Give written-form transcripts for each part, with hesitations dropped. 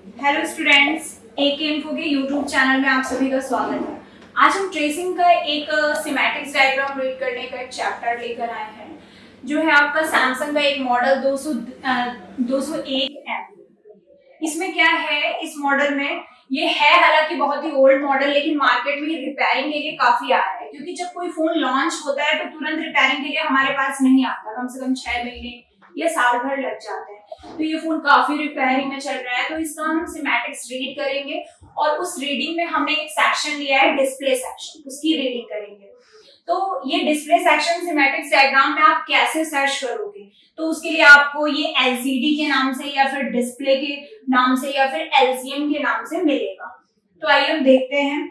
Hello students, एके info के YouTube channel में आप सभी का स्वागत है। आज हम ट्रेसिंग का एक सिमेटिक्स डायग्राम रीड करने का एक चैप्टर लेकर आए हैं, जो है आपका सैमसंग का एक मॉडल 201F। इसमें क्या है, इस मॉडल में ये है हालांकि बहुत ही ओल्ड मॉडल, लेकिन मार्केट में रिपेयरिंग के लिए काफी आ रहा है, क्योंकि जब कोई फोन लॉन्च होता है तो तुरंत रिपेयरिंग के लिए हमारे पास नहीं आता, कम से कम 6 महीने या साल भर लग जाते हैं। तो ये फोन काफी रिपेयरिंग में चल रहा है, तो इसका हम सिमेटिक्स रीड करेंगे और उस रीडिंग में हमने एक सेक्शन लिया है डिस्प्ले सेक्शन, उसकी रीडिंग करेंगे। तो ये डिस्प्ले सेक्शन सिमेटिक्स डायग्राम में आप कैसे सर्च करोगे, तो उसके लिए आपको ये एलसीडी के नाम से या फिर डिस्प्ले के नाम से या फिर एलसीएम के नाम से मिलेगा। तो आइए हम देखते हैं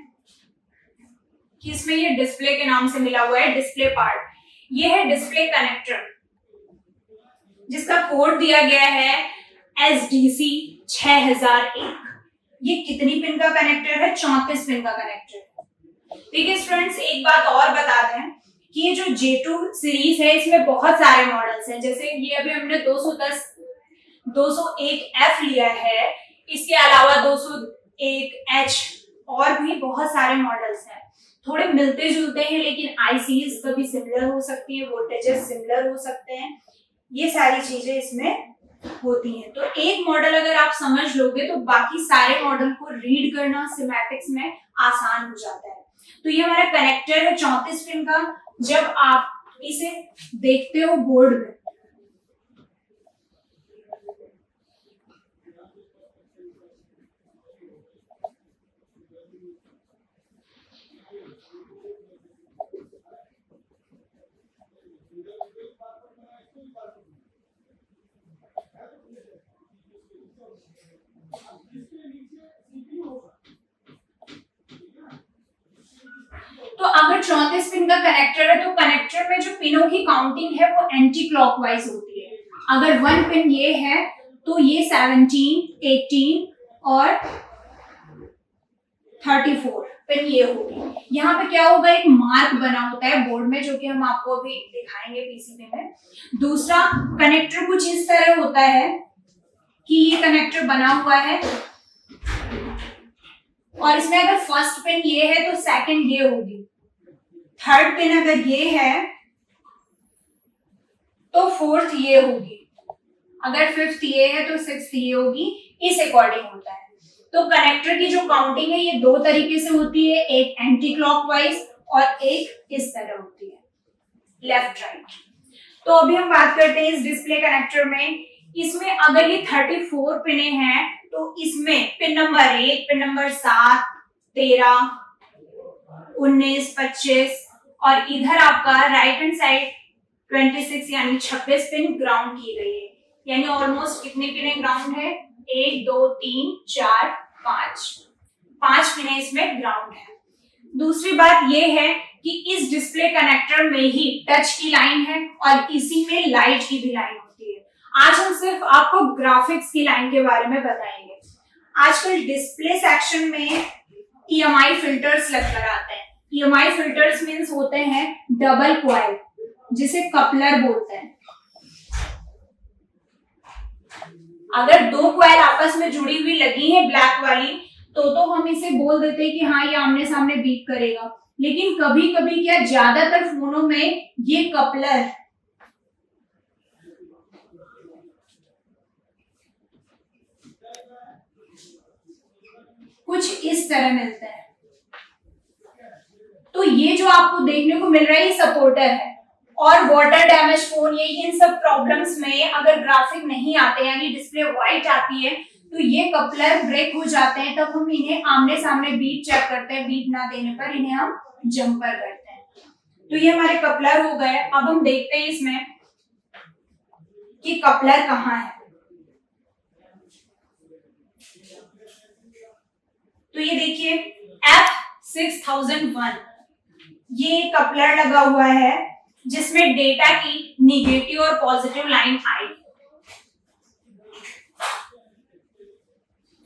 कि इसमें ये डिस्प्ले के नाम से मिला हुआ है, डिस्प्ले पार्ट। ये है डिस्प्ले कनेक्टर, जिसका कोड दिया गया है SDC 6001। ये कितनी पिन का कनेक्टर है? 34 पिन का कनेक्टर है। देखिए स्टूडेंट्स, एक बात और बता दें कि ये जो J2 सीरीज है, इसमें बहुत सारे मॉडल्स हैं। जैसे ये अभी हमने 201F लिया है, इसके अलावा 201H और भी बहुत सारे मॉडल्स हैं। थोड़े मिलते जुलते हैं, लेकिन आईसीज कभी सिमिलर हो सकती है, वोल्टेजेस सिमिलर हो सकते हैं, ये सारी चीजें इसमें होती हैं। तो एक मॉडल अगर आप समझ लोगे तो बाकी सारे मॉडल को रीड करना सिमेटिक्स में आसान हो जाता है। तो ये हमारा कनेक्टर है 34 पिन का। जब आप इसे देखते हो बोर्ड में, तो अगर 34 पिन का कनेक्टर है तो कनेक्टर में जो पिनों की काउंटिंग है वो एंटी क्लॉकवाइज होती है। अगर 1 पिन ये है तो ये 17, 18 और 34 पिन ये होगी। यहाँ पे क्या होगा, एक मार्क बना होता है बोर्ड में, जो कि हम आपको अभी दिखाएंगे पीसीबी में। दूसरा कनेक्टर कुछ इस तरह होता है कि ये कनेक्टर बना हुआ है और इसमें अगर फर्स्ट पिन ये है तो सेकंड ये होगी, थर्ड पिन अगर ये है तो फोर्थ ये होगी, अगर फिफ्थ ये है तो सिक्स्थ ये होगी। इस अकॉर्डिंग होता है। तो कनेक्टर की जो काउंटिंग है ये दो तरीके से होती है, एक एंटी क्लॉकवाइज और एक इस तरह होती है, लेफ्ट राइट। तो अभी हम बात करते हैं इस डिस्प्ले कनेक्टर में। इसमें अगर ये 34 पिने हैं तो इसमें पिन नंबर 1, पिन नंबर 7, 13, 19, 25 और इधर आपका राइट हैंड साइड 26 यानी 26 पिन ग्राउंड की गई है। यानी ऑलमोस्ट कितने पिने ग्राउंड है? 1, 2, 3, 4, 5 पिने इसमें ग्राउंड है। दूसरी बात यह है कि इस डिस्प्ले कनेक्टर में ही टच की लाइन है और इसी में लाइट की भी लाइन होती है। आज हम सिर्फ आपको ग्राफिक्स की लाइन के बारे में बताएंगे। आजकल डिस्प्ले सेक्शन में EMI फिल्टर्स लगकर आते हैं। EMI फिल्टर्स मींस होते हैं डबल कॉइल, जिसे कपलर बोलते हैं। अगर दो कॉइल आपस में जुड़ी हुई लगी है ब्लैक वाली, तो हम इसे बोल देते हैं कि हाँ ये आमने सामने बीप करेगा। लेकिन कभी कभी क्या, ज्यादातर फोनों में ये कपलर कुछ इस तरह मिलता है। तो ये जो आपको देखने को मिल रहा है ये सपोर्टर है। और वाटर डैमेज फोन, ये इन सब प्रॉब्लम्स में अगर ग्राफिक नहीं आते यानी डिस्प्ले व्हाइट आती है तो ये कपलर ब्रेक हो जाते हैं। तब हम इन्हें आमने सामने बीप चेक करते हैं, बीप ना देने पर इन्हें हम जंपर करते हैं। तो ये हमारे कपलर हो गए। अब हम देखते हैं इसमें कि कपलर कहाँ है। तो ये देखिए F6001, ये कपलर लगा हुआ है जिसमें डेटा की निगेटिव और पॉजिटिव लाइन आई।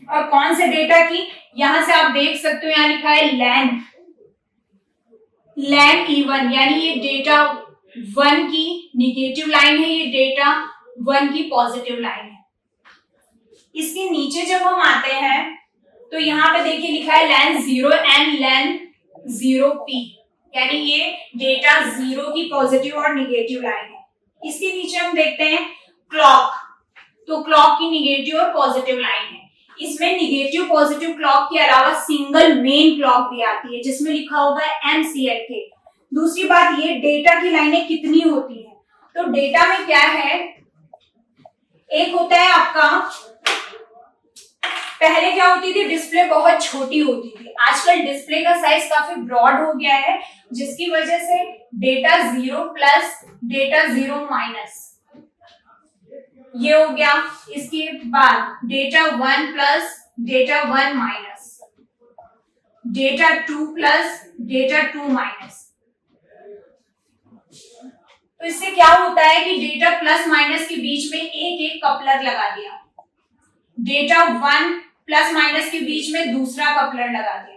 और कौन से डेटा की? यहां से आप देख सकते हो, यहां लिखा है लैन E1, यानी ये डेटा 1 की निगेटिव लाइन है, ये डेटा 1 की पॉजिटिव लाइन है। इसके नीचे जब हम आते हैं तो यहाँ पे देखिए लिखा है लेन 0 एंड लेन 0p, यानी ये डेटा 0 की पॉजिटिव और निगेटिव लाइन है। इसके नीचे हम देखते हैं क्लॉक, तो क्लॉक की निगेटिव और पॉजिटिव लाइन है। इसमें निगेटिव पॉजिटिव क्लॉक के अलावा सिंगल मेन क्लॉक भी आती है जिसमें लिखा होगा MCLK। दूसरी बात, ये डेटा की लाइनें कितनी होती हैं, तो डेटा में क्या है, एक होता है आपका, पहले क्या होती थी, डिस्प्ले बहुत छोटी होती थी, आजकल डिस्प्ले का साइज काफी ब्रॉड हो गया है जिसकी वजह से डेटा 0 प्लस डेटा 0 माइनस ये हो गया। इसके बाद data 1 plus data 1 minus, data 2 plus data 2 minus. तो इससे क्या होता है कि डेटा प्लस माइनस के बीच में एक एक कपलर लगा दिया, डेटा 1 प्लस माइनस के बीच में दूसरा कपलर लगा दिया।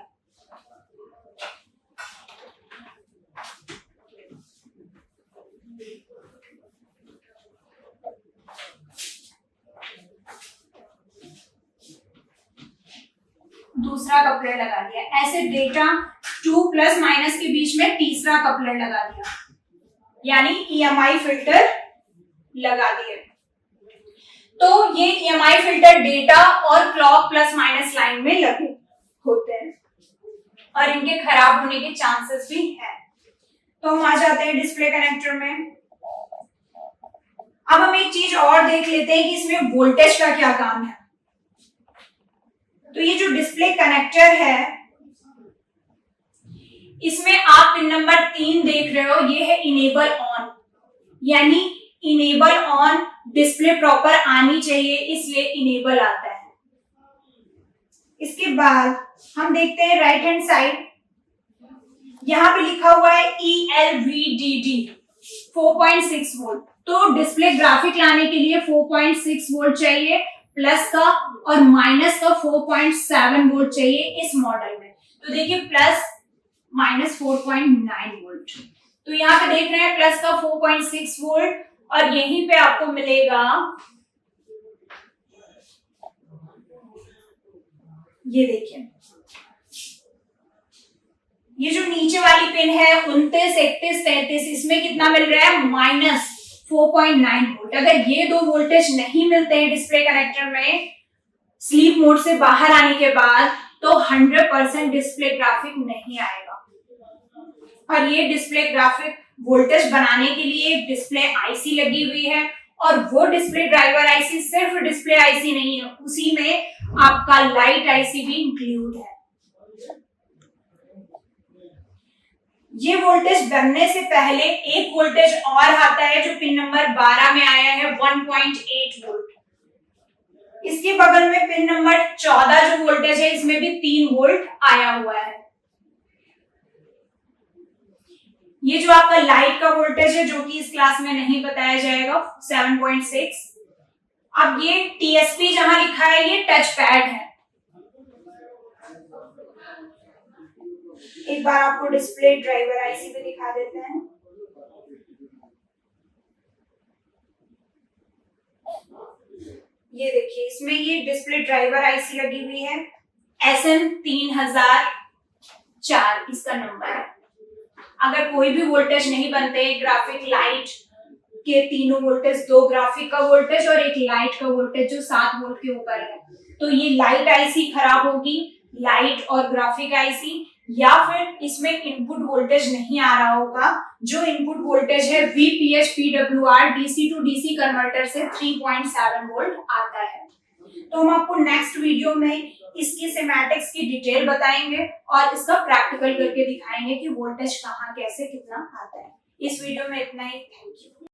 दूसरा कपलर लगा दिया, ऐसे डेटा 2 प्लस माइनस के बीच में तीसरा कपलर लगा दिया, यानी EMI फिल्टर लगा दिए। तो ये EMI फिल्टर डेटा और क्लॉक प्लस माइनस लाइन में लगे होते हैं और इनके खराब होने के चांसेस भी हैं। तो हम आ जाते हैं डिस्प्ले कनेक्टर में। अब हम एक चीज और देख लेते हैं कि इसमें वोल्टेज का क्या काम है। तो ये जो डिस्प्ले कनेक्टर है इसमें आप पिन नंबर 3 देख रहे हो, ये है इनेबल ऑन, यानी इनेबल ऑन डिस्प्ले प्रॉपर आनी चाहिए इसलिए इनेबल आता है। इसके बाद हम देखते हैं राइट हैंड साइड, यहां पे लिखा हुआ है ELVDD 4.6 वोल्ट। तो डिस्प्ले ग्राफिक लाने के लिए 4.6 वोल्ट चाहिए प्लस का, और माइनस का 4.7 वोल्ट चाहिए इस मॉडल में। तो देखिए प्लस माइनस 4.9 वोल्ट, तो यहाँ पे देख रहे हैं प्लस का 4.6 वोल्ट, और यहीं पे आपको मिलेगा ये देखिए, ये जो नीचे वाली पिन है 29, 31, 33, इसमें कितना मिल रहा है, माइनस 4.9 वोल्ट। अगर ये दो वोल्टेज नहीं मिलते हैं डिस्प्ले कनेक्टर में स्लीप मोड से बाहर आने के बाद, तो 100% डिस्प्ले ग्राफिक नहीं आएगा। और ये डिस्प्ले ग्राफिक वोल्टेज बनाने के लिए एक डिस्प्ले आईसी लगी हुई है, और वो डिस्प्ले ड्राइवर आईसी सिर्फ डिस्प्ले आईसी नहीं है, उसी में आपका लाइट आईसी भी इंक्लूड है। ये वोल्टेज बनने से पहले एक वोल्टेज और आता है जो पिन नंबर 12 में आया है 1.8 वोल्ट। इसके बगल में पिन नंबर 14 जो वोल्टेज है इसमें भी 3 वोल्ट आया हुआ है। ये जो आपका लाइट का वोल्टेज है जो कि इस क्लास में नहीं बताया जाएगा 7.6। अब ये TSP जहां लिखा है ये टच पैड है। एक बार आपको डिस्प्ले ड्राइवर आईसी पे दिखा देते हैं। ये देखिए इसमें ये डिस्प्ले ड्राइवर आईसी लगी हुई है, SM3004 इसका नंबर है। अगर कोई भी वोल्टेज नहीं बनते, ग्राफिक लाइट के तीनों वोल्टेज, 2 ग्राफिक का वोल्टेज और एक लाइट का वोल्टेज जो 7 वोल्ट के ऊपर है, तो ये लाइट आईसी खराब होगी, लाइट और ग्राफिक आईसी, या फिर इसमें इनपुट वोल्टेज नहीं आ रहा होगा। जो इनपुट वोल्टेज है VPH PWR DC to DC converter से 3.7 वोल्ट आता है। तो हम आपको नेक्स्ट वीडियो में इसकी सिमेटिक्स की डिटेल बताएंगे और इसका प्रैक्टिकल करके दिखाएंगे कि वोल्टेज कहाँ कैसे कितना आता है। इस वीडियो में इतना ही, थैंक यू।